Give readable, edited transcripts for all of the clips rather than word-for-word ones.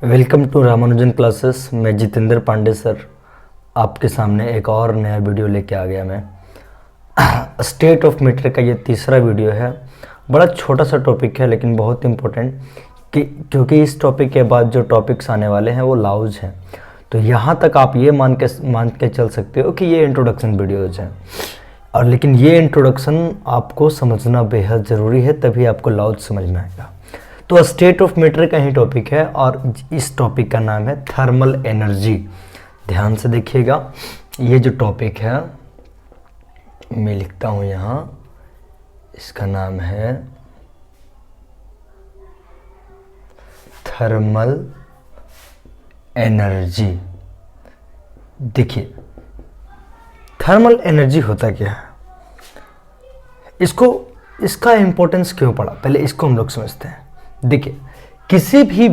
Welcome to Ramanujan classes. मैं Jitendra Pandey sir आपके सामने एक और नया वीडियो लेके आ गया। मैं स्टेट ऑफ मैटर का ये तीसरा वीडियो है। बड़ा छोटा सा टॉपिक है लेकिन बहुत इम्पोर्टेंट क्योंकि इस टॉपिक के बाद जो टॉपिक्स आने वाले हैं वो लाउज हैं। तो यहाँ तक आप ये मान के चल सकते हो कि ये इंट्रोडक्शन वीडियोज हैं, और लेकिन ये इंट्रोडक्शन आपको समझना बेहद ज़रूरी है, तभी आपको लाउज समझ में आएगा। तो स्टेट ऑफ मैटर का ही टॉपिक है और इस टॉपिक का नाम है थर्मल एनर्जी। ध्यान से देखिएगा, ये जो टॉपिक है मैं लिखता हूँ यहाँ, इसका नाम है थर्मल एनर्जी। देखिए थर्मल एनर्जी होता क्या है, इसका इंपॉर्टेंस क्यों पड़ा, पहले इसको हम लोग समझते हैं। देखिए किसी भी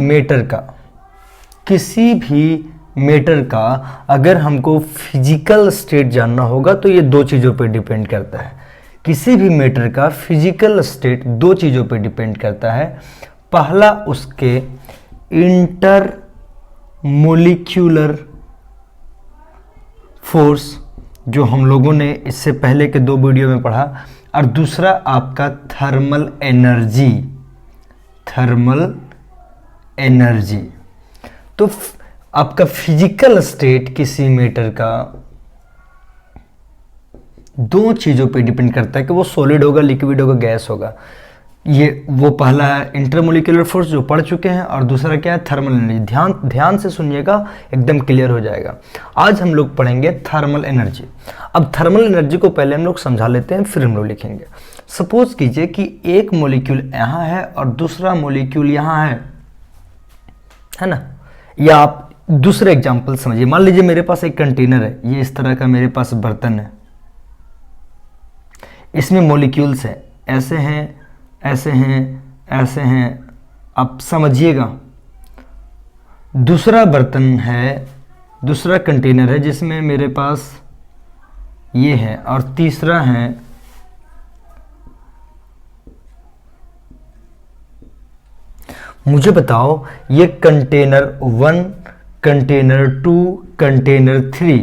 मैटर का अगर हमको फिजिकल स्टेट जानना होगा तो ये दो चीज़ों पे डिपेंड करता है। किसी भी मैटर का फिजिकल स्टेट दो चीज़ों पे डिपेंड करता है। पहला उसके इंटर मोलिक्यूलर फोर्स, जो हम लोगों ने इससे पहले के दो वीडियो में पढ़ा, और दूसरा आपका थर्मल एनर्जी। तो आपका फिजिकल स्टेट किसी मैटर का दो चीज़ों पे डिपेंड करता है कि वो सॉलिड होगा, लिक्विड होगा, गैस होगा। ये वो पहला है इंटरमोलिकुलर फोर्स जो पढ़ चुके हैं, और दूसरा क्या है थर्मल एनर्जी। ध्यान से सुनिएगा, एकदम क्लियर हो जाएगा। आज हम लोग पढ़ेंगे थर्मल एनर्जी। अब थर्मल एनर्जी को पहले हम लोग समझा लेते हैं, फिर हम लोग लिखेंगे। सपोज कीजिए कि एक मॉलिक्यूल यहाँ है और दूसरा मॉलिक्यूल यहाँ है ना। या आप दूसरे एग्जाम्पल समझिए, मान लीजिए मेरे पास एक कंटेनर है, ये इस तरह का मेरे पास बर्तन है, इसमें मॉलिक्यूल्स है, ऐसे हैं, ऐसे हैं, ऐसे हैं। आप समझिएगा, दूसरा बर्तन है, दूसरा कंटेनर है जिसमें मेरे पास ये है, और तीसरा है मुझे बताओ ये कंटेनर 1, कंटेनर 2, कंटेनर 3,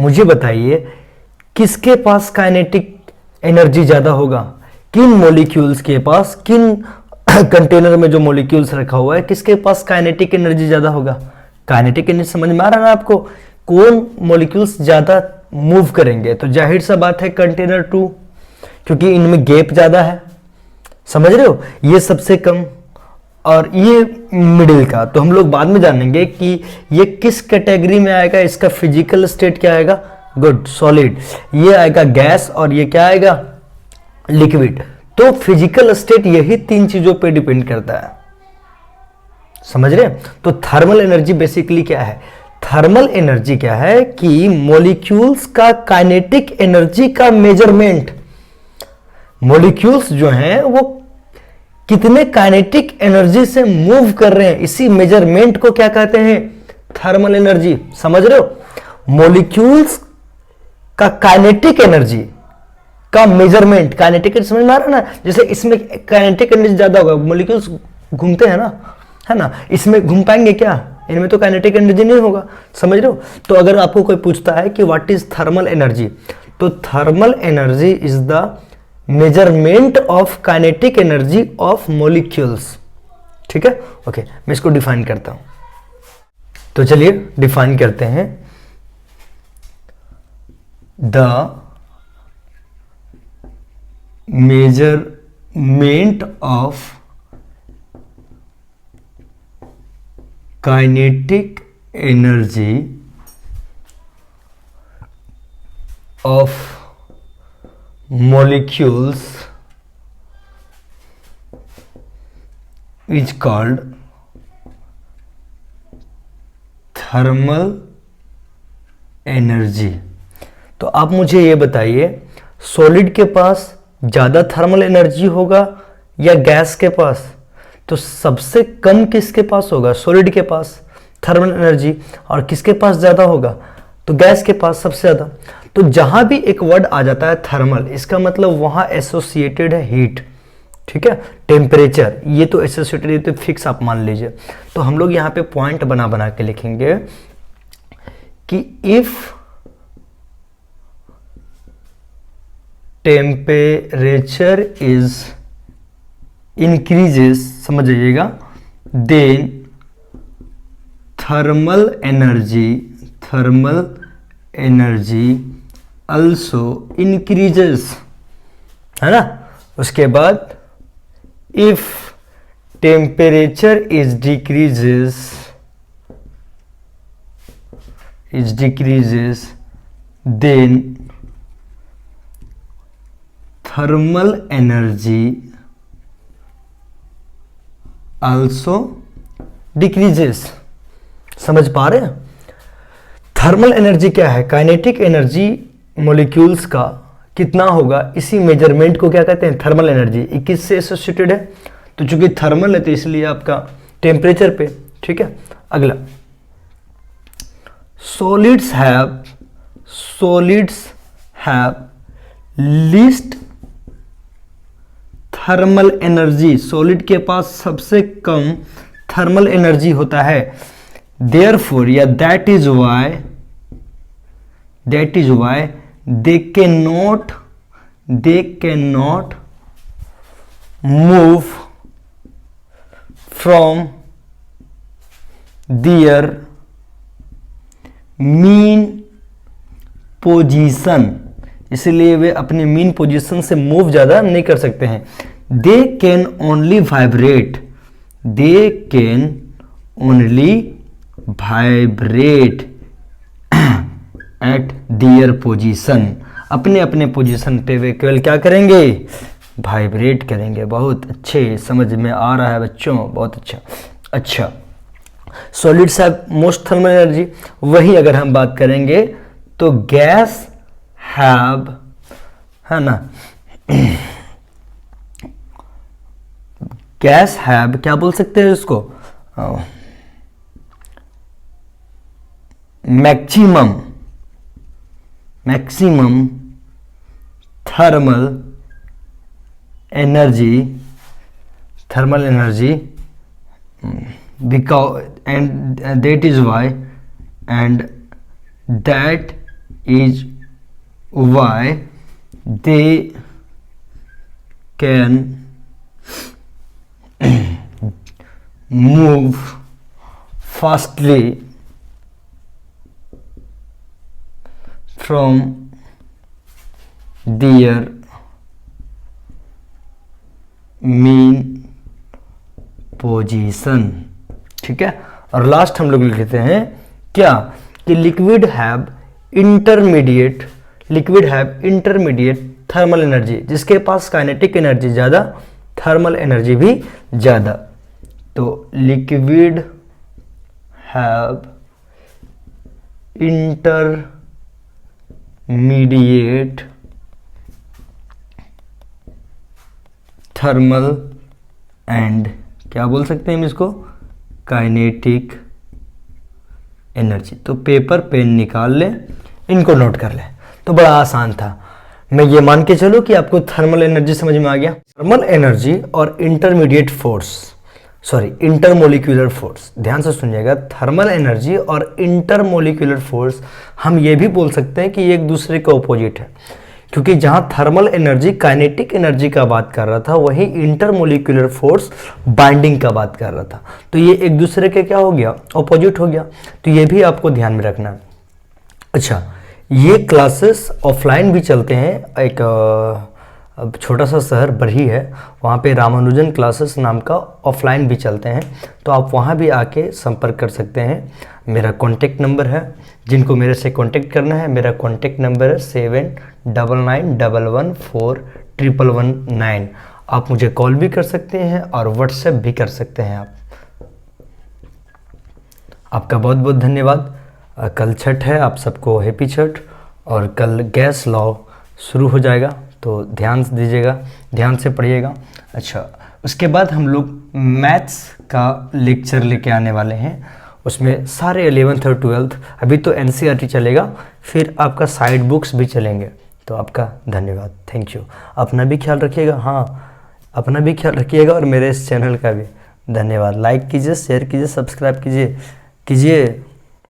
मुझे बताइए किसके पास काइनेटिक एनर्जी ज़्यादा होगा। किन मॉलिक्यूल्स के पास, किन कंटेनर में जो मॉलिक्यूल्स रखा हुआ है, किसके पास काइनेटिक एनर्जी ज़्यादा होगा। काइनेटिक एनर्जी समझ में आ रहा है ना आपको, कौन मॉलिक्यूल्स ज़्यादा मूव करेंगे। तो जाहिर सा बात है कंटेनर 2, क्योंकि इनमें गैप ज़्यादा है, समझ रहे हो। ये सबसे कम और ये मिडिल का। तो हम लोग बाद में जानेंगे कि ये किस कैटेगरी में आएगा, इसका फिजिकल स्टेट क्या आएगा, गुड सॉलिड। ये आएगा गैस, और ये क्या आएगा, लिक्विड। तो फिजिकल स्टेट यही तीन चीजों पे डिपेंड करता है, समझ रहे हैं। तो थर्मल एनर्जी बेसिकली क्या है, थर्मल एनर्जी क्या है कि मॉलिक्यूल्स का काइनेटिक एनर्जी का मेजरमेंट। मॉलिक्यूल्स जो हैं वो कितने काइनेटिक एनर्जी से मूव कर रहे हैं, इसी मेजरमेंट को क्या कहते हैं, थर्मल एनर्जी। समझ रहे हो, मॉलिक्यूल्स का काइनेटिक एनर्जी का मेजरमेंट। काइनेटिक एनर्जी समझ में आ रहा है ना, जैसे इसमें काइनेटिक एनर्जी ज्यादा होगा, मॉलिक्यूल्स घूमते हैं ना, है ना, इसमें घूम पाएंगे क्या, इनमें तो काइनेटिक एनर्जी नहीं होगा, समझ रहे हो। तो अगर आपको कोई पूछता है कि व्हाट इज थर्मल एनर्जी, तो thermal energy is the measurement of kinetic energy of molecules. ठीक है, ओके, मैं इसको डिफाइन करता हूं। तो चलिए डिफाइन करते हैं। The measurement of kinetic energy of molecules is called thermal energy। तो आप मुझे ये बताइए, सॉलिड के पास ज़्यादा थर्मल एनर्जी होगा या गैस के पास। तो सबसे कम किसके पास होगा, सॉलिड के पास थर्मल एनर्जी, और किसके पास ज़्यादा होगा, तो गैस के पास सबसे ज़्यादा। तो जहां भी एक वर्ड आ जाता है थर्मल, इसका मतलब वहां एसोसिएटेड है हीट। ठीक है। टेम्परेचर ये तो एसोसिएटेड, ये तो फिक्स आप मान लीजिए। तो हम लोग यहाँ पे पॉइंट बना बना के लिखेंगे कि इफ टेम्परेचर इज इंक्रीजेस, समझ जाइएगा, then thermal energy also increases, है ना। उसके बाद if temperature is decreases then thermal energy also decreases। समझ पा रहे हैं? थर्मल एनर्जी क्या है? काइनेटिक एनर्जी मॉलिक्यूल्स का कितना होगा, इसी मेजरमेंट को क्या कहते हैं? Thermal energy. 21 से एसोसिएटेड है, तो चूंकि थर्मल है तो इसलिए आपका टेम्परेचर पे, ठीक है। अगला, solids have least thermal energy. Solid के पास सबसे कम थर्मल एनर्जी होता है। देयरफॉर, या that is why they cannot move from their mean position। इसलिए वे अपने मीन पोजीशन से मूव ज्यादा नहीं कर सकते हैं। they can only vibrate at their position. अपने अपने पोजीशन पे वे केवल क्या करेंगे? वाइब्रेट करेंगे। बहुत अच्छे, समझ में आ रहा है बच्चों, बहुत अच्छा। Solids have most thermal energy. वही अगर हम बात करेंगे तो गैस हैव, है ना, गैस हैव, क्या बोल सकते हैं इसको? Maximum thermal energy because and that is why they can move fastly from their mean position। ठीक है। और लास्ट हम लोग लिखते हैं क्या कि liquid have intermediate thermal energy, जिसके पास काइनेटिक एनर्जी ज्यादा, थर्मल एनर्जी भी ज्यादा। तो liquid have intermediate thermal and क्या बोल सकते हैं हम इसको? Kinetic energy. तो पेपर पेन निकाल लें, इनको नोट कर लें। तो बड़ा आसान था। मैं ये मान के चलूं कि आपको थर्मल एनर्जी समझ में आ गया। थर्मल एनर्जी और इंटरमोलिक्यूलर फोर्स, ध्यान से सुनिएगा। थर्मल एनर्जी और इंटरमोलिक्यूलर फोर्स हम ये भी बोल सकते हैं कि ये एक दूसरे के ऑपोजिट है, क्योंकि जहां थर्मल एनर्जी काइनेटिक एनर्जी का बात कर रहा था, वही इंटरमोलिक्यूलर फोर्स बाइंडिंग का बात कर रहा था। तो ये एक दूसरे के क्या हो गया? ऑपोजिट हो गया। तो ये भी आपको ध्यान में रखना है। अच्छा, ये क्लासेस ऑफलाइन भी चलते हैं। एक छोटा सा शहर बरही है, वहाँ पे रामानुजन क्लासेस नाम का ऑफलाइन भी चलते हैं, तो आप वहाँ भी आके संपर्क कर सकते हैं। मेरा कॉन्टेक्ट नंबर है, जिनको मेरे से कॉन्टेक्ट करना है, मेरा कॉन्टेक्ट नंबर है 7991141119। आप मुझे कॉल भी कर सकते हैं और व्हाट्सएप भी कर सकते हैं। आपका बहुत बहुत धन्यवाद। कल छठ है, आप सबको हैप्पी छठ। और कल गैस लॉ शुरू हो जाएगा, तो ध्यान से दीजिएगा, ध्यान से पढ़िएगा। अच्छा, उसके बाद हम लोग मैथ्स का लेक्चर लेके आने वाले हैं। उसमें सारे 11th और 12th, अभी तो NCERT चलेगा, फिर आपका साइड बुक्स भी चलेंगे। तो आपका धन्यवाद, थैंक यू। अपना भी ख्याल रखिएगा। हाँ, अपना भी ख्याल रखिएगा और मेरे इस चैनल का भी। धन्यवाद। लाइक कीजिए, शेयर कीजिए, सब्सक्राइब कीजिए।